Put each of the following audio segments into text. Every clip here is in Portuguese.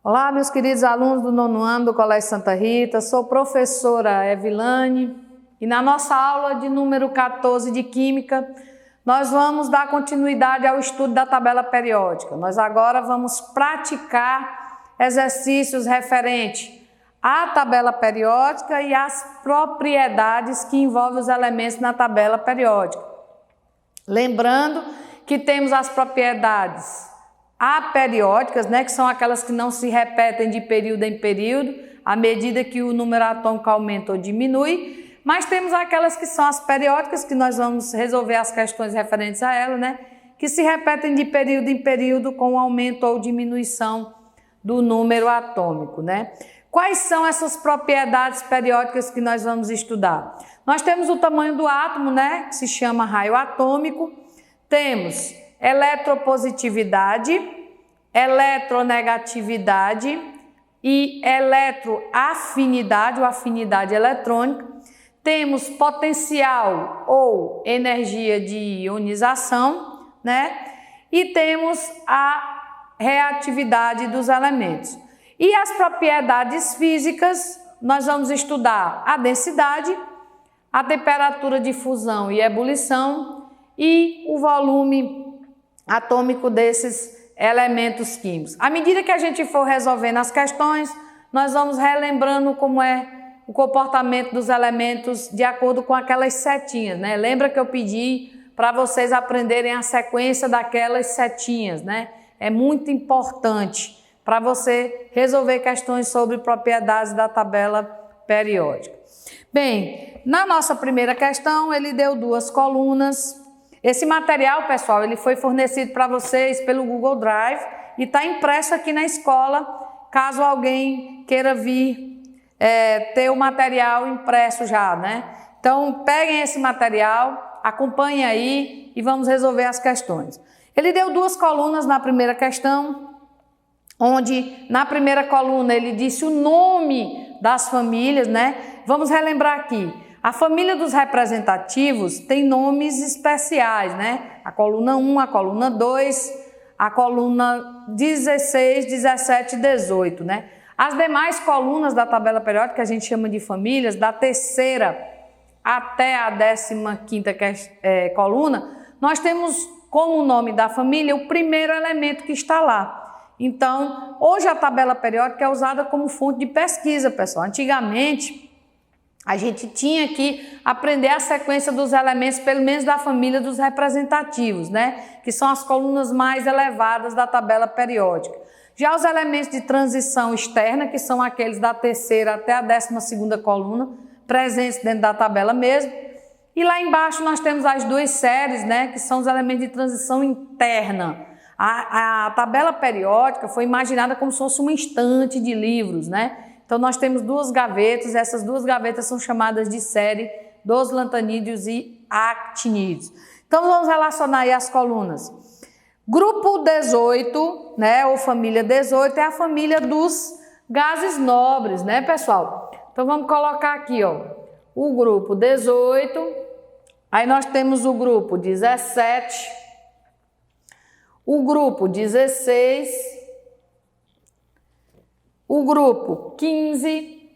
Olá, meus queridos alunos do 9º ano do Colégio Santa Rita, sou professora Evilane e na nossa aula de número 14 de Química, nós vamos dar continuidade ao estudo da tabela periódica. Nós agora vamos praticar exercícios referentes à tabela periódica e às propriedades que envolvem os elementos na tabela periódica. Lembrando que temos as propriedades aperiódicas, que são aquelas que não se repetem de período em período, à medida que o número atômico aumenta ou diminui, mas temos aquelas que são as periódicas, que nós vamos resolver as questões referentes a ela, que se repetem de período em período com aumento ou diminuição do número atômico, Quais são essas propriedades periódicas que nós vamos estudar? Nós temos o tamanho do átomo, que se chama raio atômico, temos eletropositividade, eletronegatividade e eletroafinidade ou afinidade eletrônica. Temos potencial ou energia de ionização, E temos a reatividade dos elementos. E as propriedades físicas, nós vamos estudar a densidade, a temperatura de fusão e ebulição e o volume atômico desses elementos químicos. À medida que a gente for resolvendo as questões, nós vamos relembrando como é o comportamento dos elementos de acordo com aquelas setinhas, Lembra que eu pedi para vocês aprenderem a sequência daquelas setinhas, É muito importante para você resolver questões sobre propriedades da tabela periódica. Bem, na nossa primeira questão, ele deu 2 colunas. Esse material, pessoal, ele foi fornecido para vocês pelo Google Drive e está impresso aqui na escola, caso alguém queira vir ter o material impresso já, Então, peguem esse material, acompanhem aí e vamos resolver as questões. Ele deu 2 colunas na primeira questão, onde na primeira coluna ele disse o nome das famílias, Vamos relembrar aqui. A família dos representativos tem nomes especiais, A coluna 1, a coluna 2, a coluna 16, 17 e 18, As demais colunas da tabela periódica, que a gente chama de famílias, da terceira até a 15ª coluna, nós temos como nome da família o primeiro elemento que está lá. Então, hoje a tabela periódica é usada como fonte de pesquisa, pessoal. Antigamente, a gente tinha que aprender a sequência dos elementos, pelo menos da família dos representativos, Que são as colunas mais elevadas da tabela periódica. Já os elementos de transição externa, que são aqueles da terceira até a 12ª coluna, presentes dentro da tabela mesmo. E lá embaixo nós temos as 2 séries, que são os elementos de transição interna. A tabela periódica foi imaginada como se fosse uma estante de livros, Então nós temos 2 gavetas, essas 2 gavetas são chamadas de série dos lantanídeos e actinídeos. Então vamos relacionar aí as colunas. Grupo 18, ou família 18, é a família dos gases nobres, pessoal? Então vamos colocar aqui, o grupo 18, aí nós temos o grupo 17, o grupo 16, o grupo 15,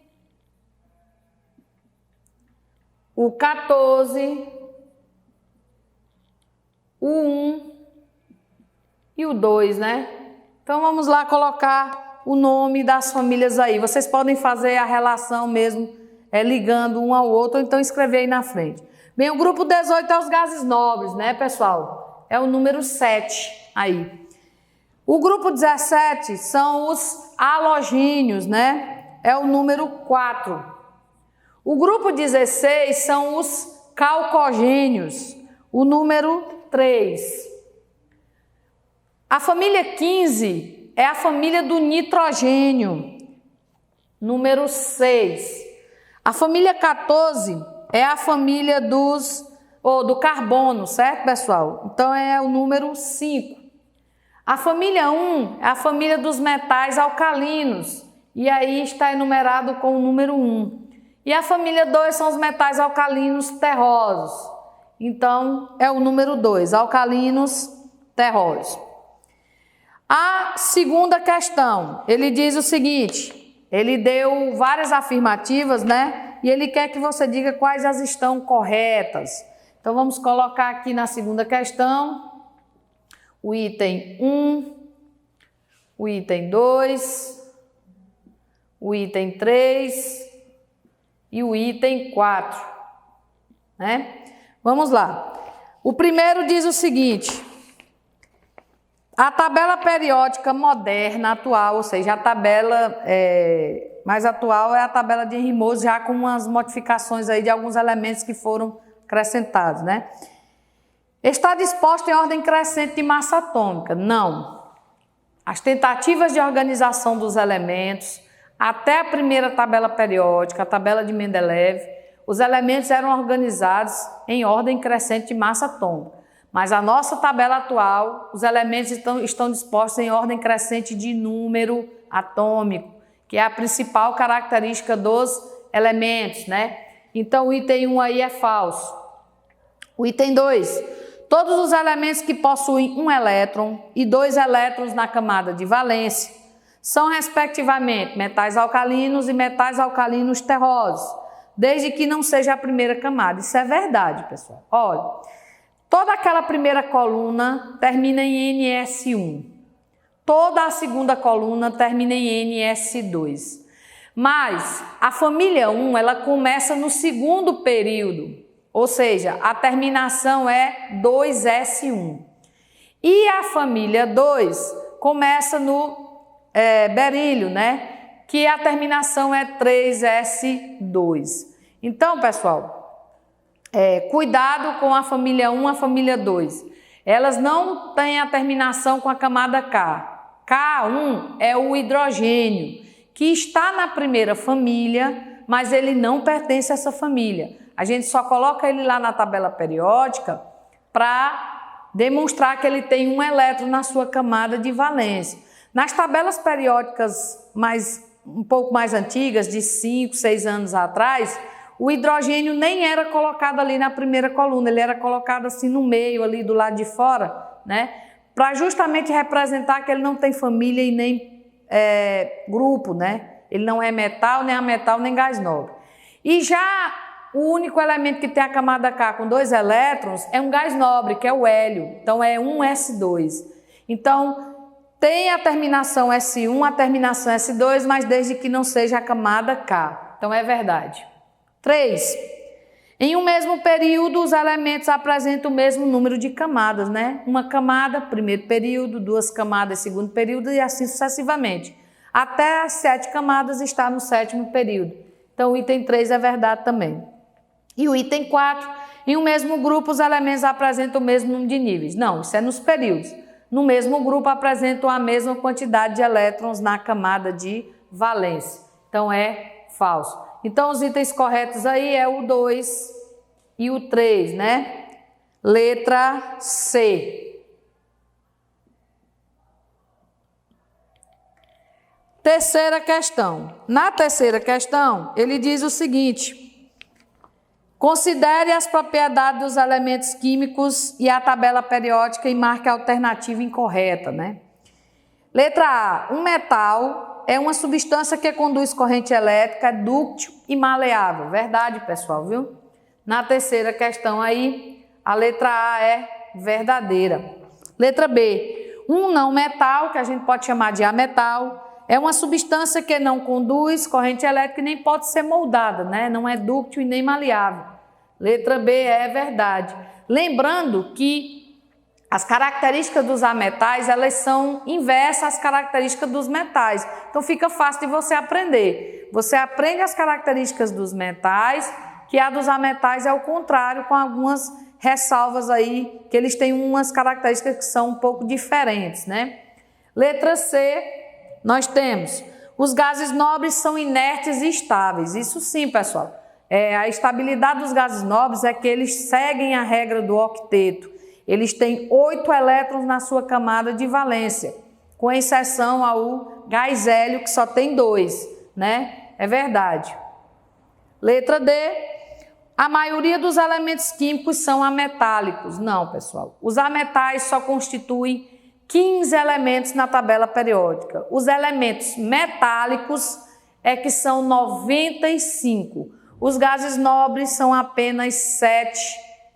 o 14, o 1 e o 2, Então vamos lá colocar o nome das famílias aí. Vocês podem fazer a relação mesmo, ligando um ao outro, ou então escrever aí na frente. Bem, o grupo 18 é os gases nobres, pessoal? É o número 7 aí. O grupo 17 são os halogênios, É o número 4. O grupo 16 são os calcogênios, o número 3. A família 15 é a família do nitrogênio, número 6. A família 14 é a família do carbono, certo, pessoal? Então é o número 5. A família 1 é a família dos metais alcalinos, e aí está enumerado com o número 1. E a família 2 são os metais alcalinos terrosos, então é o número 2, alcalinos terrosos. A Na segunda questão, ele diz o seguinte, ele deu várias afirmativas, né? E ele quer que você diga quais as estão corretas. Então, vamos colocar aqui na segunda questão o item 1, o item 2, o item 3 e o item 4, né? Vamos lá. O primeiro diz o seguinte: a tabela periódica moderna, atual, ou seja, a tabela mais atual é a tabela de Henry Moses, já com umas modificações aí de alguns elementos que foram acrescentados, né? Está disposta em ordem crescente de massa atômica? Não. As tentativas de organização dos elementos, até a primeira tabela periódica, a tabela de Mendeleev, os elementos eram organizados em ordem crescente de massa atômica. Mas a nossa tabela atual, os elementos estão dispostos em ordem crescente de número atômico, que é a principal característica dos elementos, né? Então, o item 1 aí é falso. O item 2, todos os elementos que possuem um elétron e 2 elétrons na camada de valência são, respectivamente, metais alcalinos e metais alcalinos terrosos, desde que não seja a primeira camada. Isso é verdade, pessoal. Olha, toda aquela primeira coluna termina em NS1. Toda a segunda coluna termina em NS2. Mas a família 1, ela começa no segundo período, ou seja, a terminação é 2S1. E a família 2 começa no berílio, né? Que a terminação é 3S2. Então, pessoal, cuidado com a família 1 e a família 2. Elas não têm a terminação com a camada K. K1 é o hidrogênio, que está na primeira família, mas ele não pertence a essa família. A gente só coloca ele lá na tabela periódica para demonstrar que ele tem um elétron na sua camada de valência. Nas tabelas periódicas um pouco mais antigas, de 5, 6 anos atrás, o hidrogênio nem era colocado ali na primeira coluna, ele era colocado assim no meio, ali do lado de fora, né? Para justamente representar que ele não tem família e nem grupo, né? Ele não é metal, nem ametal, nem gás nobre. E já o único elemento que tem a camada K com 2 elétrons é um gás nobre, que é o hélio. Então, é 1s2. Então, tem a terminação S1, a terminação S2, mas desde que não seja a camada K. Então, é verdade. 3. Em um mesmo período, os elementos apresentam o mesmo número de camadas, né? Uma camada, primeiro período, 2 camadas, segundo período e assim sucessivamente. Até as 7 camadas está no 7º período. Então, o item 3 é verdade também. E o item 4, em um mesmo grupo, os elementos apresentam o mesmo número de níveis. Não, isso é nos períodos. No mesmo grupo, apresentam a mesma quantidade de elétrons na camada de valência. Então, é falso. Então, os itens corretos aí é o 2 e o 3, né? Letra C. Terceira questão. Na terceira questão, ele diz o seguinte: considere as propriedades dos elementos químicos e a tabela periódica e marque a alternativa incorreta, né? Letra A. Um metal é uma substância que conduz corrente elétrica, é dúctil e maleável. Verdade, pessoal, viu? Na terceira questão aí, a letra A é verdadeira. Letra B. Um não metal, que a gente pode chamar de ametal, é uma substância que não conduz corrente elétrica e nem pode ser moldada, né? Não é dúctil e nem maleável. Letra B é verdade. Lembrando que as características dos ametais, elas são inversas às características dos metais. Então, fica fácil de você aprender. Você aprende as características dos metais, que a dos ametais é o contrário, com algumas ressalvas aí, que eles têm umas características que são um pouco diferentes, né? Letra C, nós temos: os gases nobres são inertes e estáveis. Isso sim, pessoal. A estabilidade dos gases nobres é que eles seguem a regra do octeto. Eles têm 8 elétrons na sua camada de valência, com exceção ao gás hélio, que só tem 2, né? É verdade. Letra D. A maioria dos elementos químicos são ametálicos. Não, pessoal. Os ametais só constituem 15 elementos na tabela periódica. Os elementos metálicos é que são 95. Os gases nobres são apenas 7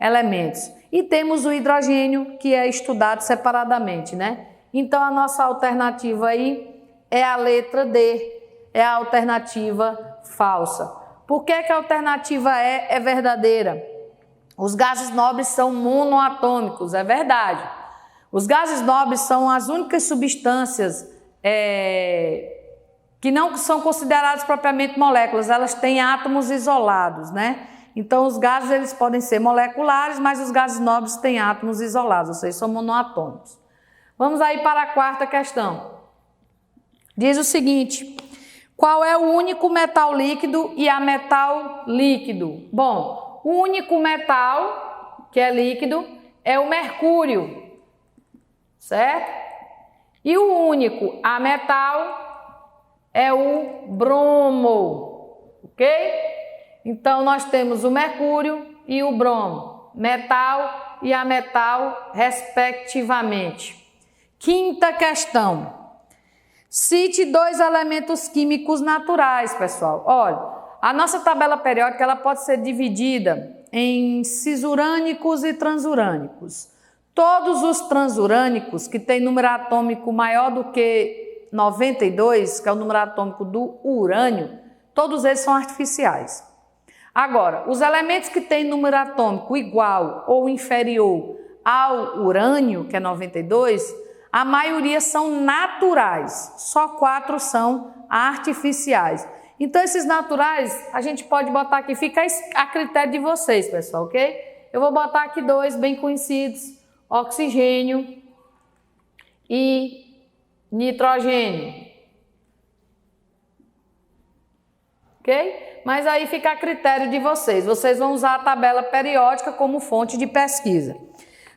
elementos. E temos o hidrogênio, que é estudado separadamente, né? Então, a nossa alternativa aí é a letra D, é a alternativa falsa. Por que que a alternativa E é verdadeira? Os gases nobres são monoatômicos, é verdade. Os gases nobres são as únicas substâncias que não são consideradas propriamente moléculas, elas têm átomos isolados, né? Então, os gases eles podem ser moleculares, mas os gases nobres têm átomos isolados, ou seja, são monoatômicos. Vamos aí para a quarta questão. Diz o seguinte: qual é o único metal líquido e ametal líquido? Bom, o único metal que é líquido é o mercúrio, certo? E o único ametal é o bromo, ok? Então, nós temos o mercúrio e o bromo, metal e ametal, respectivamente. Quinta questão. Cite 2 elementos químicos naturais, pessoal. Olha, a nossa tabela periódica ela pode ser dividida em cisurânicos e transurânicos. Todos os transurânicos que têm número atômico maior do que 92, que é o número atômico do urânio, todos eles são artificiais. Agora, os elementos que têm número atômico igual ou inferior ao urânio, que é 92, a maioria são naturais, só 4 são artificiais. Então, esses naturais, a gente pode botar aqui, fica a critério de vocês, pessoal, ok? Eu vou botar aqui 2 bem conhecidos, oxigênio e nitrogênio. Ok? Mas aí fica a critério de vocês. Vocês vão usar a tabela periódica como fonte de pesquisa.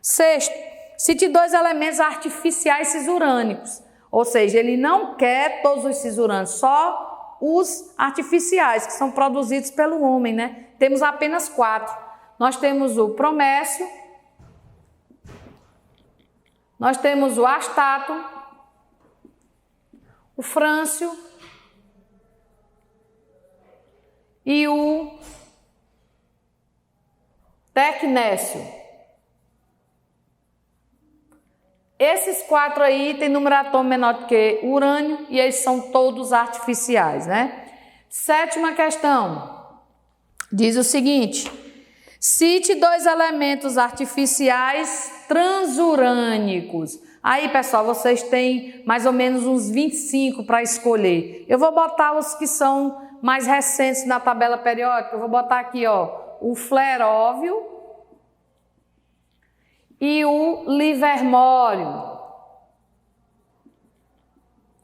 Sexto, cite 2 elementos artificiais cisurânicos. Ou seja, ele não quer todos os cisurânicos, só os artificiais, que são produzidos pelo homem, né? Temos apenas 4. Nós temos o promécio, nós temos o astato, o frâncio e o tecnécio. Esses 4 aí têm número atômico menor do que o urânio e eles são todos artificiais, né? Sétima questão. Diz o seguinte: cite 2 elementos artificiais transurânicos. Aí, pessoal, vocês têm mais ou menos uns 25 para escolher. Eu vou botar os que são mais recentes na tabela periódica. Eu vou botar aqui, ó, o fleróvio e o livermório.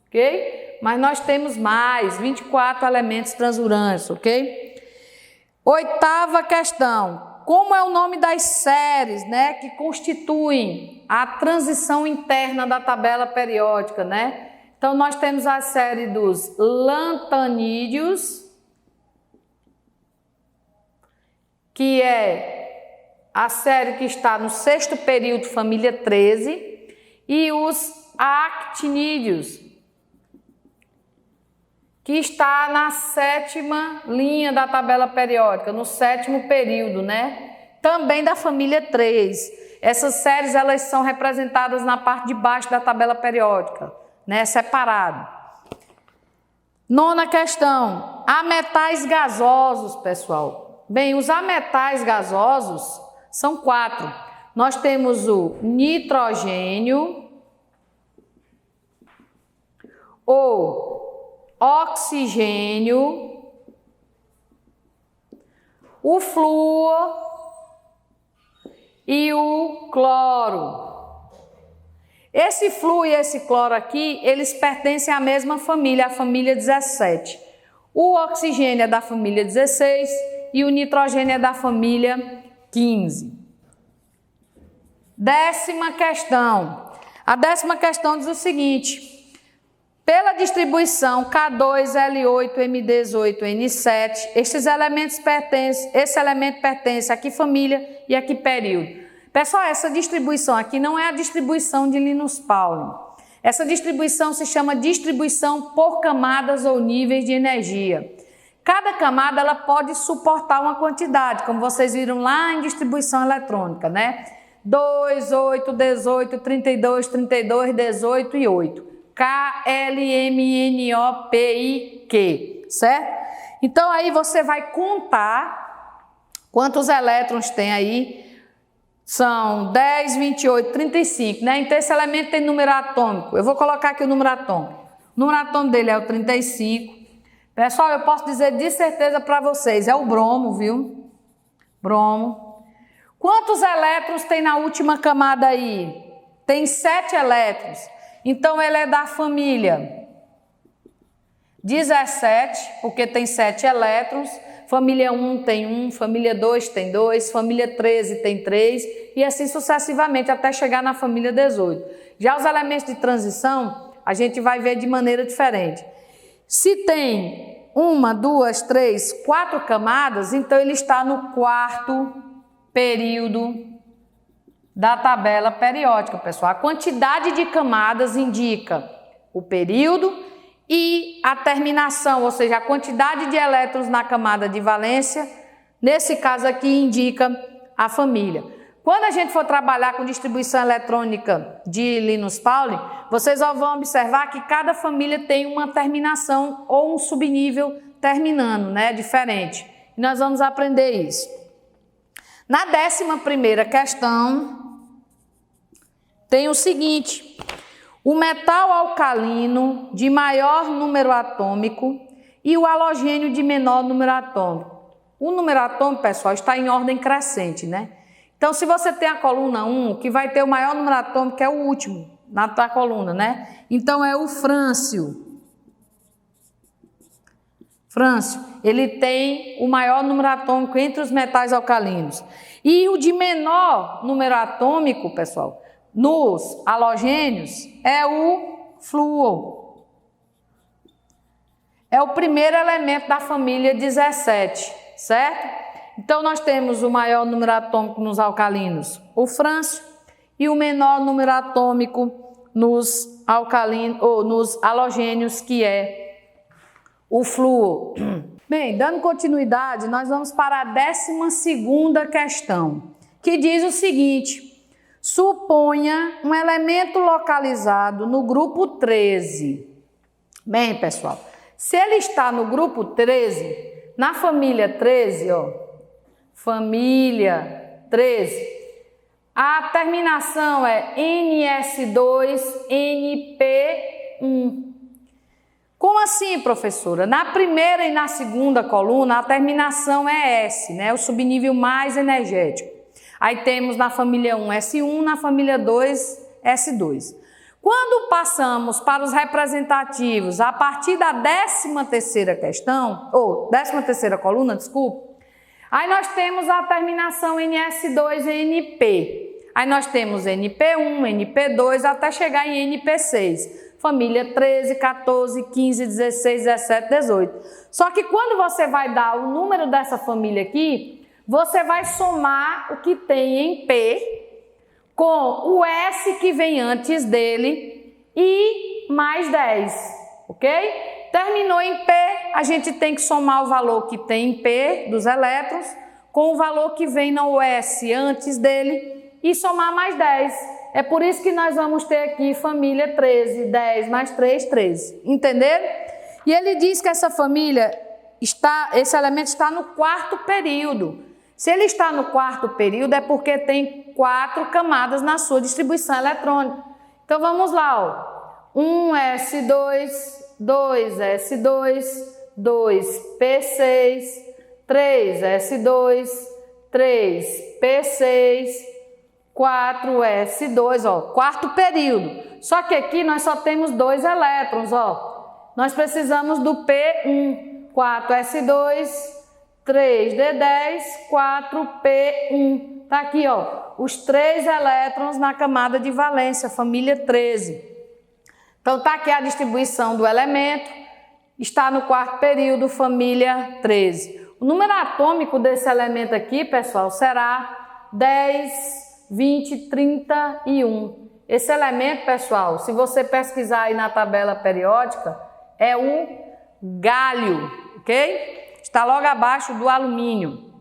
Ok? Mas nós temos mais, 24 elementos transurânicos, ok? Oitava questão. Como é o nome das séries, né, que constituem a transição interna da tabela periódica, né? Então, nós temos a série dos lantanídeos, que é a série que está no 6º período, família 13, e os actinídeos, que está na 7ª linha da tabela periódica, no 7º período, né? Também da família 3. Essas séries, elas são representadas na parte de baixo da tabela periódica, né? Separado. Nona questão. Ametais gasosos, pessoal. Bem, os ametais gasosos são 4. Nós temos o nitrogênio, o oxigênio, o flúor e o cloro. Esse flúor e esse cloro aqui, eles pertencem à mesma família, a família 17. O oxigênio é da família 16 e o nitrogênio é da família 15. 10ª questão. A 10ª questão diz o seguinte: pela distribuição K2, L8, M18, N7, esse elemento pertence a que família e a que período? Pessoal, essa distribuição aqui não é a distribuição de Linus Pauling. Essa distribuição se chama distribuição por camadas ou níveis de energia. Cada camada ela pode suportar uma quantidade, como vocês viram lá em distribuição eletrônica, né? 2, 8, 18, 32, 32, 18 e 8. K, L, M, N, O, P, I, Q, certo? Então aí você vai contar quantos elétrons tem aí. São 10, 28, 35, né? Então esse elemento tem número atômico. Eu vou colocar aqui o número atômico. O número atômico dele é o 35. Pessoal, eu posso dizer de certeza para vocês, é o bromo, viu? Bromo. Quantos elétrons tem na última camada aí? Tem 7 elétrons. Então ele é da família 17, porque tem 7 elétrons. Família 1 tem 1, família 2 tem 2, família 13 tem 3 e assim sucessivamente até chegar na família 18. Já os elementos de transição, a gente vai ver de maneira diferente. Se tem 1, 2, 3, 4 camadas, então ele está no 4º período da tabela periódica, pessoal. A quantidade de camadas indica o período e a terminação, ou seja, a quantidade de elétrons na camada de valência, nesse caso aqui indica a família. Quando a gente for trabalhar com distribuição eletrônica de Linus Pauling, vocês vão observar que cada família tem uma terminação ou um subnível terminando, né, diferente. E nós vamos aprender isso. Na 11ª questão, tem o seguinte: o metal alcalino de maior número atômico e o halogênio de menor número atômico. O número atômico, pessoal, está em ordem crescente, né? Então, se você tem a coluna 1, que vai ter o maior número atômico, é o último na tua coluna, né? Então, é o frâncio. Frâncio, ele tem o maior número atômico entre os metais alcalinos. E o de menor número atômico, pessoal, nos halogênios, é o flúor. É o primeiro elemento da família 17, certo? Então, nós temos o maior número atômico nos alcalinos, o frâncio, e o menor número atômico nos alcalinos, ou nos halogênios, que é o flúor. Bem, dando continuidade, nós vamos para a 12ª questão, que diz o seguinte: suponha um elemento localizado no grupo 13. Bem, pessoal, se ele está no grupo 13, na família 13, ó, família 13, a terminação é NS2NP1. Como assim, professora? Na primeira e na segunda coluna, a terminação é S, né? O subnível mais energético. Aí temos na família 1 S1, na família 2 S2. Quando passamos para os representativos a partir da 13ª questão, ou 13ª coluna, desculpa, aí nós temos a terminação NS2NP. Aí nós temos NP1, NP2 até chegar em NP6. Família 13, 14, 15, 16, 17, 18. Só que quando você vai dar o número dessa família aqui, você vai somar o que tem em P com o S que vem antes dele e mais 10, ok? Terminou em P, a gente tem que somar o valor que tem em P dos elétrons com o valor que vem no S antes dele e somar mais 10. É por isso que nós vamos ter aqui família 13, 10 mais 3, 13. Entenderam? E ele diz que essa família esse elemento está no 4º período. Se ele está no 4º período é porque tem 4 camadas na sua distribuição eletrônica. Então vamos lá, ó. 1s2, 2s2, 2p6, 3s2, 3p6, 4s2, ó, 4º período. Só que aqui nós só temos 2 elétrons, ó. Nós precisamos do P1, 4s2, 3d10, 4p1. Tá aqui, ó, os 3 elétrons na camada de valência, família 13. Então tá aqui a distribuição do elemento, está no 4º período, família 13. O número atômico desse elemento aqui, pessoal, será 10 20, 31. Esse elemento, pessoal, se você pesquisar aí na tabela periódica, é o gálio, ok? Está logo abaixo do alumínio.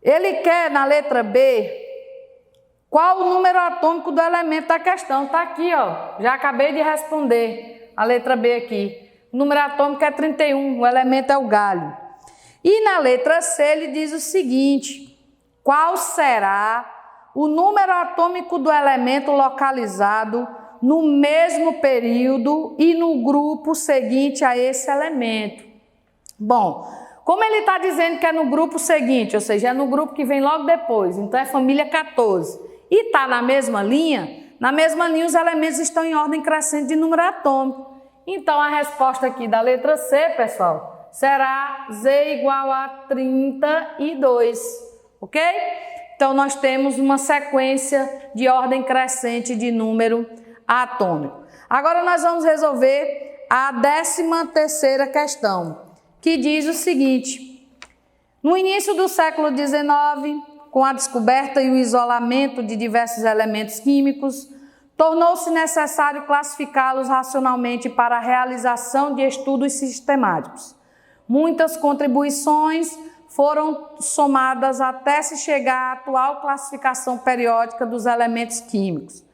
Ele quer, na letra B, qual o número atômico do elemento da questão? Está aqui, ó. Já acabei de responder a letra B aqui. O número atômico é 31, o elemento é o gálio. E na letra C ele diz o seguinte: qual será o número atômico do elemento localizado no mesmo período e no grupo seguinte a esse elemento? Bom, como ele está dizendo que é no grupo seguinte, ou seja, é no grupo que vem logo depois, então é família 14, e está na mesma linha os elementos estão em ordem crescente de número atômico. Então a resposta aqui da letra C, pessoal, será Z igual a 32, ok? Então nós temos uma sequência de ordem crescente de número atômico. Agora nós vamos resolver a 13ª questão, que diz o seguinte: no início do século XIX, com a descoberta e o isolamento de diversos elementos químicos, tornou-se necessário classificá-los racionalmente para a realização de estudos sistemáticos. Muitas contribuições foram somadas até se chegar à atual classificação periódica dos elementos químicos.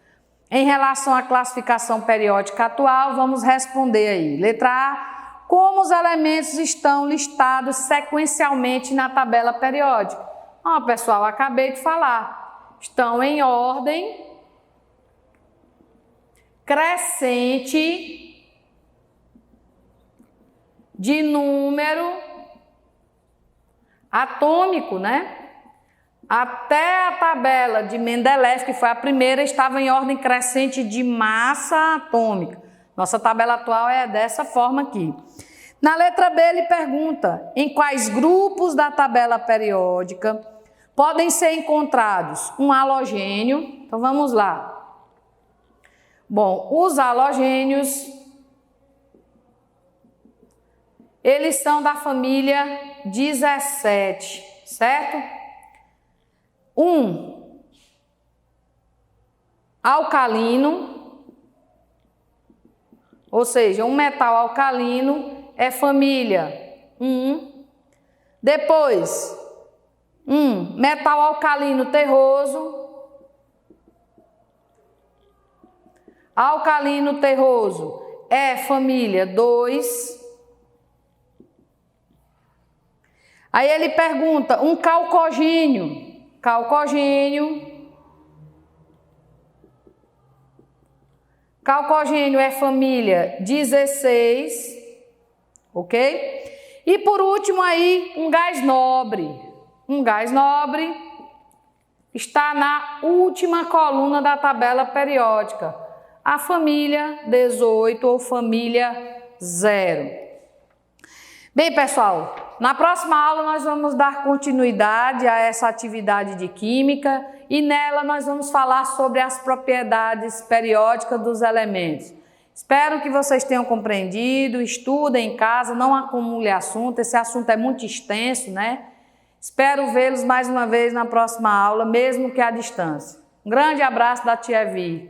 Em relação à classificação periódica atual, vamos responder aí. Letra A, como os elementos estão listados sequencialmente na tabela periódica? Pessoal, acabei de falar. Estão em ordem crescente de número atômico, né? Até a tabela de Mendeleev, que foi a primeira, estava em ordem crescente de massa atômica. Nossa tabela atual é dessa forma aqui. Na letra B ele pergunta em quais grupos da tabela periódica podem ser encontrados um halogênio. Então vamos lá. Bom, os halogênios, eles são da família 17, certo? Um alcalino, ou seja, um metal alcalino é família 1. Depois, metal alcalino terroso. Alcalino terroso é família 2. Aí ele pergunta, um calcogênio. Calcogênio é família 16, ok? E por último aí, um gás nobre. Um gás nobre está na última coluna da tabela periódica. A família 18 ou família 0. Bem, pessoal, na próxima aula nós vamos dar continuidade a essa atividade de química e nela nós vamos falar sobre as propriedades periódicas dos elementos. Espero que vocês tenham compreendido, estudem em casa, não acumule assunto, esse assunto é muito extenso, né? Espero vê-los mais uma vez na próxima aula, mesmo que à distância. Um grande abraço da tia Vi.